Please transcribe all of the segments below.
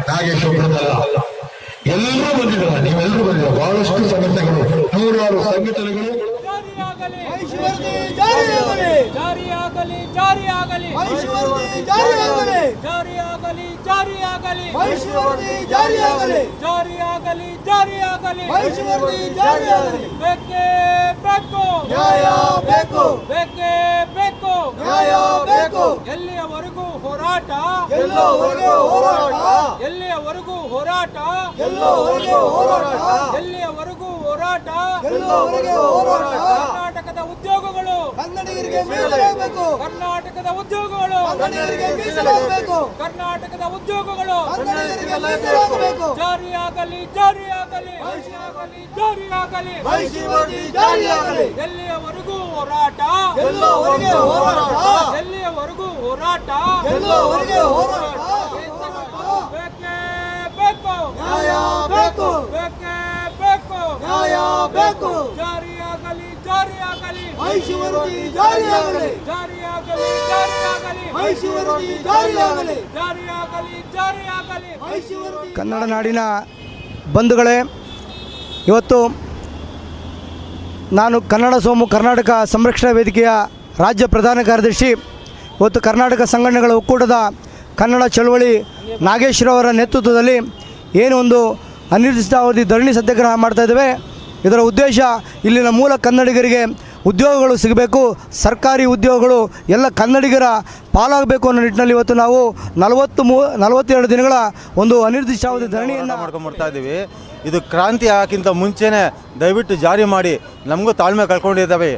ನಾಗೇಶ್ ಒಬ್ಬರಲ್ಲ, ಎಲ್ಲರೂ ಬಂದಿದ್ದಾರೆ. ನೀವೆಲ್ಲರೂ ಬಂದಿದ್ದಾರೆ. ಬಹಳಷ್ಟು ಸಂಘಟನೆಗಳು, ನೂರಾರು ಸಂಘಟನೆಗಳು ಎಲ್ಲಿಯವರೆಗೂ ಹೋರಾಟ, ಎಲ್ಲಿಯವರೆಗೂ ಹೋರಾಟ, ಎಲ್ಲಿಯವರೆಗೂ ಹೋರಾಟ. ಕರ್ನಾಟಕದ ಉದ್ಯೋಗಗಳು ಕನ್ನಡಿಗರಿಗೆ ಮೀಸಲಾಗಬೇಕು. ಕರ್ನಾಟಕದ ಉದ್ಯೋಗಗಳು ಕನ್ನಡಿಗರಿಗೆ ಮೀಸಲಾಗಬೇಕು. ಕರ್ನಾಟಕದ ಉದ್ಯೋಗಗಳು ಕನ್ನಡಿಗರಿಗೆ ಮೀಸಲಾಗಬೇಕು. ಜಾರಿಯಾಗಲಿ, ಜಾರಿಯಾಗಲಿ, ಜಾರಿಯಾಗಲಿ, ಜಾರಿಯಾಗಲಿ. ಎಲ್ಲಿಯವರೆಗೂ ಹೋರಾಟ, ಎಲ್ಲಿಯವರೆಗೂ ಹೋರಾಟ, ಎಲ್ಲಿಯವರೆಗೂ ಹೋರಾಟ, ಎಲ್ಲಿಯವರೆಗೂ ಹೋರಾಟ. ಬೇಕೇ ಬೇಕು, ನ್ಯಾಯ ಬೇಕು, ಬೇಕೇ ಬೇಕು, ನ್ಯಾಯ ಬೇಕು. ಜಾರಿಯಾಗಲಿ, ಜಾರಿಯಾಗಲಿ, ಐಶ್ವರ್ಯ ಜಾರಿಯಾಗಲಿ, ಜಾರಿಯಾಗಲಿ, ಜಾರಿಯಾಗಲಿ, ಐಶ್ವರ್ಯ ಜಾರಿಯಾಗಲಿ, ಜಾರಿಯಾಗಲಿ, ಜಾರಿಯಾಗಲಿ, ಐಶ್ವರ್ಯ. ಕನ್ನಡ ನಾಡಿನ ಬಂಧುಗಳೇ, ಇವತ್ತು ನಾನು ಕನ್ನಡ ಸೋಮು ಕರ್ನಾಟಕ ಸಂರಕ್ಷಣಾ ವೇದಿಕೆಯ ರಾಜ್ಯ ಪ್ರಧಾನ ಕಾರ್ಯದರ್ಶಿ. ಇವತ್ತು ಕರ್ನಾಟಕ ಸಂಘಟನೆಗಳ ಒಕ್ಕೂಟದ ಕನ್ನಡ ಚಳವಳಿ ನಾಗೇಶ್ವರವರ ನೇತೃತ್ವದಲ್ಲಿ ಏನು ಒಂದು ಅನಿರ್ದಿಷ್ಟಾವಧಿ ಧರಣಿ ಸತ್ಯಾಗ್ರಹ ಮಾಡ್ತಾಯಿದ್ದೇವೆ. ಇದರ ಉದ್ದೇಶ ಇಲ್ಲಿನ ಮೂಲ ಕನ್ನಡಿಗರಿಗೆ ಉದ್ಯೋಗಗಳು ಸಿಗಬೇಕು, ಸರ್ಕಾರಿ ಉದ್ಯೋಗಗಳು ಎಲ್ಲ ಕನ್ನಡಿಗರ ಪಾಲಾಗಬೇಕು ಅನ್ನೋ ನಿಟ್ಟಿನಲ್ಲಿ ಇವತ್ತು ನಾವು 42 ದಿನಗಳ ಒಂದು ಅನಿರ್ದಿಷ್ಟಾವಧಿ ಧರಣಿಯನ್ನು ಮಾಡ್ಕೊಂಡು ಬರ್ತಾ ಇದ್ದೀವಿ. ಇದು ಕ್ರಾಂತಿ ಆಗೋಕ್ಕಿಂತ ಮುಂಚೆನೇ ದಯವಿಟ್ಟು ಜಾರಿ ಮಾಡಿ. ನಮಗೂ ತಾಳ್ಮೆ ಕಳ್ಕೊಂಡಿದ್ದಾವೆ.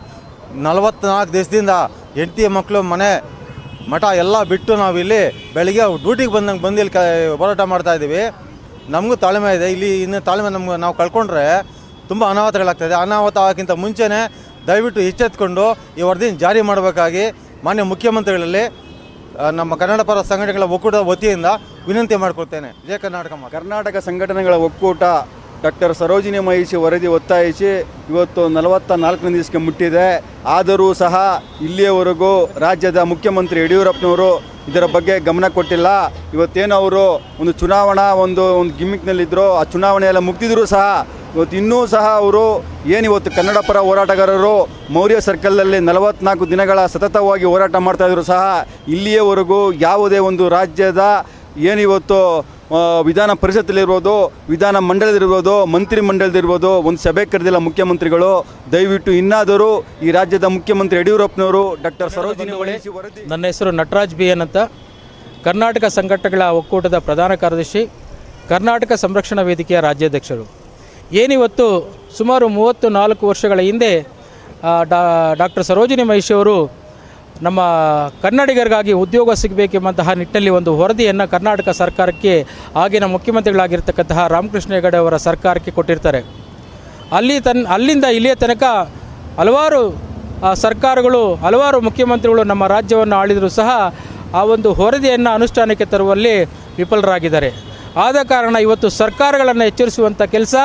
44 ದಿವಸದಿಂದ ಹೆಂಡತಿ ಮಕ್ಕಳು ಮನೆ ಮಠ ಎಲ್ಲ ಬಿಟ್ಟು ನಾವಿಲ್ಲಿ ಬೆಳಿಗ್ಗೆ ಡ್ಯೂಟಿಗೆ ಬಂದು ಇಲ್ಲಿ ಹೋರಾಟ ಮಾಡ್ತಾಯಿದ್ದೀವಿ. ನಮಗೂ ತಾಳ್ಮೆ ಇದೆ. ಇಲ್ಲಿ ಇನ್ನು ತಾಳ್ಮೆ ನಾವು ಕಳ್ಕೊಂಡ್ರೆ ತುಂಬ ಅನಾಹುತಗಳಾಗ್ತಾಯಿದೆ. ಅನಾಹುತ ಆಗೋಕ್ಕಿಂತ ಮುಂಚೆನೇ ದಯವಿಟ್ಟು ಎಚ್ಚೆತ್ಕೊಂಡು ಈ ವರದಿನ ಜಾರಿ ಮಾಡಬೇಕಾಗಿ ಮಾನ್ಯ ಮುಖ್ಯಮಂತ್ರಿಗಳಲ್ಲಿ ನಮ್ಮ ಕನ್ನಡ ಪರ ಸಂಘಟನೆಗಳ ಒಕ್ಕೂಟದ ವತಿಯಿಂದ ವಿನಂತಿ ಮಾಡಿಕೊಳ್ತೇನೆ. ಜಯ ಕರ್ನಾಟಕ. ಕರ್ನಾಟಕ ಸಂಘಟನೆಗಳ ಒಕ್ಕೂಟ ಡಾಕ್ಟರ್ ಸರೋಜಿನಿ ಮಹಿಷಿ ವರದಿ ಒತ್ತಾಯಿಸಿ ಇವತ್ತು 44ನೇ ದಿವಸಕ್ಕೆ ಮುಟ್ಟಿದೆ. ಆದರೂ ಸಹ ಇಲ್ಲಿಯವರೆಗೂ ರಾಜ್ಯದ ಮುಖ್ಯಮಂತ್ರಿ ಯಡಿಯೂರಪ್ಪನವರು ಇದರ ಬಗ್ಗೆ ಗಮನ ಕೊಟ್ಟಿಲ್ಲ. ಇವತ್ತೇನು ಅವರು ಒಂದು ಚುನಾವಣಾ ಒಂದು ಗಿಮಿಕ್ನಲ್ಲಿದ್ದರು, ಆ ಚುನಾವಣೆ ಎಲ್ಲ ಮುಗಿದಿದ್ರು ಸಹ ಇವತ್ತು ಇನ್ನೂ ಸಹ ಅವರು ಏನಿವತ್ತು ಕನ್ನಡ ಪರ ಹೋರಾಟಗಾರರು ಮೌರ್ಯ ಸರ್ಕಲ್ನಲ್ಲಿ 44 ದಿನಗಳ ಸತತವಾಗಿ ಹೋರಾಟ ಮಾಡ್ತಾಯಿದ್ರು ಸಹ ಇಲ್ಲಿಯವರೆಗೂ ಯಾವುದೇ ಒಂದು ರಾಜ್ಯದ ಏನಿವತ್ತು ವಿಧಾನ ಪರಿಷತ್ತಲ್ಲಿರ್ಬೋದು, ವಿಧಾನ ಮಂಡಲದಲ್ಲಿರ್ಬೋದು, ಮಂತ್ರಿ ಮಂಡಲದಿರ್ಬೋದು ಒಂದು ಸಭೆ ಕರೆದಿಲ್ಲ ಮುಖ್ಯಮಂತ್ರಿಗಳು. ದಯವಿಟ್ಟು ಇನ್ನಾದರೂ ಈ ರಾಜ್ಯದ ಮುಖ್ಯಮಂತ್ರಿ ಯಡಿಯೂರಪ್ಪನವರು ಡಾಕ್ಟರ್ ಸರೋಜಿನಿ ಮಹಿಷಿ ವರದಿ. ನನ್ನ ಹೆಸರು ನಟರಾಜ್ ಬಿ ಎನ್ ಅಂತ, ಕರ್ನಾಟಕ ಸಂಘಟನೆಗಳ ಒಕ್ಕೂಟದ ಪ್ರಧಾನ ಕಾರ್ಯದರ್ಶಿ, ಕರ್ನಾಟಕ ಸಂರಕ್ಷಣಾ ವೇದಿಕೆಯ ರಾಜ್ಯಾಧ್ಯಕ್ಷರು. ಏನಿವತ್ತು ಸುಮಾರು 34 ವರ್ಷಗಳ ಹಿಂದೆ ಡಾಕ್ಟರ್ ಸರೋಜಿನಿ ಮಹಿಷಿ ಅವರು ನಮ್ಮ ಕನ್ನಡಿಗರಿಗಾಗಿ ಉದ್ಯೋಗ ಸಿಗಬೇಕೆಂಬಂತಹ ನಿಟ್ಟಿನಲ್ಲಿ ಒಂದು ವರದಿಯನ್ನು ಕರ್ನಾಟಕ ಸರ್ಕಾರಕ್ಕೆ ಆಗಿನ ಮುಖ್ಯಮಂತ್ರಿಗಳಾಗಿರ್ತಕ್ಕಂತಹ ರಾಮಕೃಷ್ಣ ಹೆಗಡೆ ಅವರ ಸರ್ಕಾರಕ್ಕೆ ಕೊಟ್ಟಿರ್ತಾರೆ. ಅಲ್ಲಿಂದ ಇಲ್ಲಿಯ ತನಕ ಹಲವಾರು ಸರ್ಕಾರಗಳು, ಹಲವಾರು ಮುಖ್ಯಮಂತ್ರಿಗಳು ನಮ್ಮ ರಾಜ್ಯವನ್ನು ಆಳಿದರೂ ಸಹ ಆ ಒಂದು ವರದಿಯನ್ನು ಅನುಷ್ಠಾನಕ್ಕೆ ತರುವಲ್ಲಿ ವಿಫಲರಾಗಿದ್ದಾರೆ. ಆದ ಕಾರಣ ಇವತ್ತು ಸರ್ಕಾರಗಳನ್ನು ಎಚ್ಚರಿಸುವಂಥ ಕೆಲಸ,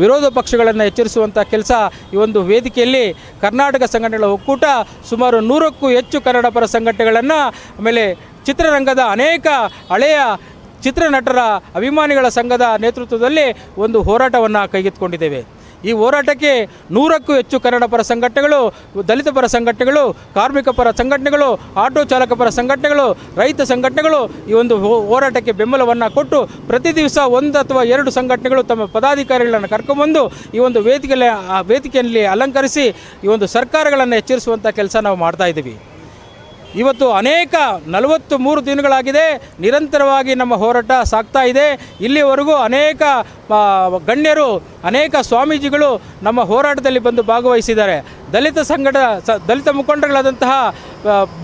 ವಿರೋಧ ಪಕ್ಷಗಳನ್ನು ಎಚ್ಚರಿಸುವಂಥ ಕೆಲಸ ಈ ಒಂದು ವೇದಿಕೆಯಲ್ಲಿ ಕರ್ನಾಟಕ ಸಂಘಟನೆಗಳ ಒಕ್ಕೂಟ ಸುಮಾರು 100ಕ್ಕೂ ಹೆಚ್ಚು ಕನ್ನಡ ಪರ ಸಂಘಟನೆಗಳನ್ನು, ಆಮೇಲೆ ಚಿತ್ರರಂಗದ ಅನೇಕ ಹಳೆಯ ಚಿತ್ರನಟರ ಅಭಿಮಾನಿಗಳ ಸಂಘದ ನೇತೃತ್ವದಲ್ಲಿ ಒಂದು ಹೋರಾಟವನ್ನು ಕೈಗೆತ್ತಿಕೊಂಡಿದ್ದೇವೆ. ಈ ಹೋರಾಟಕ್ಕೆ 100ಕ್ಕೂ ಹೆಚ್ಚು ಕನ್ನಡ ಪರ ಸಂಘಟನೆಗಳು, ದಲಿತ ಪರ ಸಂಘಟನೆಗಳು, ಕಾರ್ಮಿಕ ಪರ ಸಂಘಟನೆಗಳು, ಆಟೋ ಚಾಲಕ ಪರ ಸಂಘಟನೆಗಳು, ರೈತ ಸಂಘಟನೆಗಳು ಈ ಒಂದು ಹೋರಾಟಕ್ಕೆ ಬೆಂಬಲವನ್ನು ಕೊಟ್ಟು ಪ್ರತಿ ದಿವಸ 1 ಅಥವಾ 2 ಸಂಘಟನೆಗಳು ತಮ್ಮ ಪದಾಧಿಕಾರಿಗಳನ್ನು ಕರ್ಕೊಂಡ್ಬಂದು ಈ ಒಂದು ವೇದಿಕೆಯಲ್ಲಿ ಅಲಂಕರಿಸಿ ಈ ಒಂದು ಸರ್ಕಾರಗಳನ್ನು ಎಚ್ಚರಿಸುವಂಥ ಕೆಲಸ ನಾವು ಮಾಡ್ತಾಯಿದ್ದೀವಿ. ಇವತ್ತು ಅನೇಕ 43 ದಿನಗಳಾಗಿದೆ, ನಿರಂತರವಾಗಿ ನಮ್ಮ ಹೋರಾಟ ಸಾಗ್ತಾ ಇದೆ. ಇಲ್ಲಿವರೆಗೂ ಅನೇಕ ಗಣ್ಯರು, ಅನೇಕ ಸ್ವಾಮೀಜಿಗಳು ನಮ್ಮ ಹೋರಾಟದಲ್ಲಿ ಬಂದು ಭಾಗವಹಿಸಿದ್ದಾರೆ. ದಲಿತ ಮುಖಂಡರುಗಳಾದಂತಹ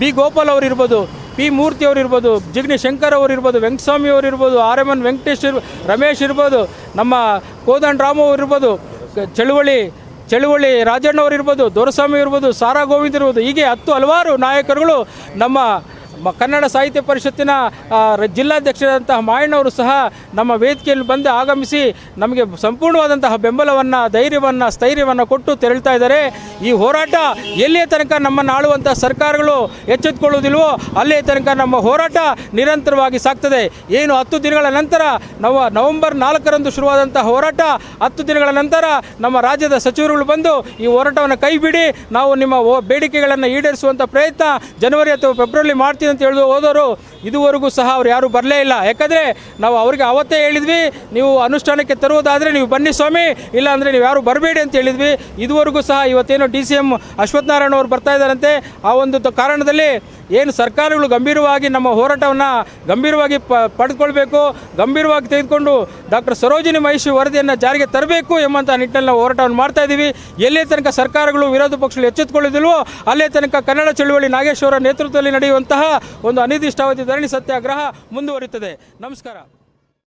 ಬಿ ಗೋಪಾಲ್ ಅವರಿರ್ಬೋದು, ಪಿ ಮೂರ್ತಿ ಅವರಿರ್ಬೋದು, ಜಿಗ್ನಿ ಶಂಕರ್ ಅವರಿರ್ಬೋದು, ವೆಂಕಟಸ್ವಾಮಿ ಅವರಿರ್ಬೋದು, RMN ವೆಂಕಟೇಶ್ ರಮೇಶ್ ಇರ್ಬೋದು, ನಮ್ಮ ಕೋದಂಡ ರಾಮು ಅವರಿರ್ಬೋದು, ಚಳುವಳಿ ರಾಜಣ್ಣವರಿರ್ಬೋದು, ದೊರೆಸ್ವಾಮಿ ಇರ್ಬೋದು, ಸಾರಾ ಗೋವಿಂದ್ ಇರ್ಬೋದು, ಹೀಗೆ ಹಲವಾರು ನಾಯಕರುಗಳು ನಮ್ಮ ಕನ್ನಡ ಸಾಹಿತ್ಯ ಪರಿಷತ್ತಿನ ಜಿಲ್ಲಾಧ್ಯಕ್ಷರಾದಂತಹ ಮಾಯಣ್ಣವರು ಸಹ ನಮ್ಮ ವೇದಿಕೆಯಲ್ಲಿ ಬಂದು ಆಗಮಿಸಿ ನಮಗೆ ಸಂಪೂರ್ಣವಾದಂತಹ ಬೆಂಬಲವನ್ನು, ಧೈರ್ಯವನ್ನು, ಸ್ಥೈರ್ಯವನ್ನು ಕೊಟ್ಟು ತೆರಳ್ತಾ ಇದ್ದಾರೆ. ಈ ಹೋರಾಟ ಎಲ್ಲಿಯ ತನಕ ನಮ್ಮನ್ನು ಆಳುವಂಥ ಸರ್ಕಾರಗಳು ಎಚ್ಚೆತ್ತುಕೊಳ್ಳುವುದಿಲ್ವೋ ಅಲ್ಲಿಯ ತನಕ ನಮ್ಮ ಹೋರಾಟ ನಿರಂತರವಾಗಿ ಸಾಗ್ತದೆ. ಏನು 10 ದಿನಗಳ ನಂತರ ನವೆಂಬರ್ 4ರಂದು ಶುರುವಾದಂಥ ಹೋರಾಟ 10 ದಿನಗಳ ನಂತರ ನಮ್ಮ ರಾಜ್ಯದ ಸಚಿವರುಗಳು ಬಂದು ಈ ಹೋರಾಟವನ್ನು ಕೈ ಬಿಡಿ, ನಾವು ನಿಮ್ಮ ಬೇಡಿಕೆಗಳನ್ನು ಈಡೇರಿಸುವಂಥ ಪ್ರಯತ್ನ ಜನವರಿ ಅಥವಾ ಫೆಬ್ರವರಿ ಮಾಡ್ತೀವಿ ಅಂತ ಹೇಳಿದು ಹೋದವರು ಇದುವರೆಗೂ ಸಹ ಅವ್ರು ಯಾರೂ ಬರಲೇ ಇಲ್ಲ. ಯಾಕಂದರೆ ನಾವು ಅವರಿಗೆ ಅವತ್ತೇ ಹೇಳಿದ್ವಿ, ನೀವು ಅನುಷ್ಠಾನಕ್ಕೆ ತರುವುದಾದರೆ ನೀವು ಬನ್ನಿ ಸ್ವಾಮಿ, ಇಲ್ಲ ಅಂದರೆ ನೀವು ಯಾರು ಬರಬೇಡಿ ಅಂತ ಹೇಳಿದ್ವಿ. ಇದುವರೆಗೂ ಸಹ ಇವತ್ತೇನು DCM ಅಶ್ವಥ್ ನಾರಾಯಣ ಅವರು ಬರ್ತಾ ಇದ್ದಾರಂತೆ, ಆ ಒಂದು ಕಾರಣದಲ್ಲಿ ಏನು ಸರ್ಕಾರಗಳು ಗಂಭೀರವಾಗಿ ನಮ್ಮ ಹೋರಾಟವನ್ನು ಗಂಭೀರವಾಗಿ ಪಡೆದುಕೊಳ್ಬೇಕು, ಗಂಭೀರವಾಗಿ ತೆಗೆದುಕೊಂಡು ಡಾಕ್ಟರ್ ಸರೋಜಿನಿ ಮಹಿಷಿ ವರದಿಯನ್ನು ಜಾರಿಗೆ ತರಬೇಕು ಎಂಬಂಥ ನಿಟ್ಟಿನಲ್ಲಿ ನಾವು ಹೋರಾಟವನ್ನು ಮಾಡ್ತಾ ಇದ್ದೀವಿ. ಎಲ್ಲೇ ತನಕ ಸರ್ಕಾರಗಳು ವಿರೋಧ ಪಕ್ಷಗಳು ಎಚ್ಚೆತ್ತುಕೊಳ್ಳುವುದಿಲ್ವೋ ಅಲ್ಲೇ ತನಕ ಕನ್ನಡ ಚಳುವಳಿ ನಾಗೇಶ್ ಅವರ ನೇತೃತ್ವದಲ್ಲಿ ನಡೆಯುವಂತಹ ಒಂದು ಅನಿರ್ದಿಷ್ಟಾವಧಿ ಧರಣಿ ಸತ್ಯಾಗ್ರಹ ಮುಂದುವರಿಯುತ್ತದೆ. ನಮಸ್ಕಾರ.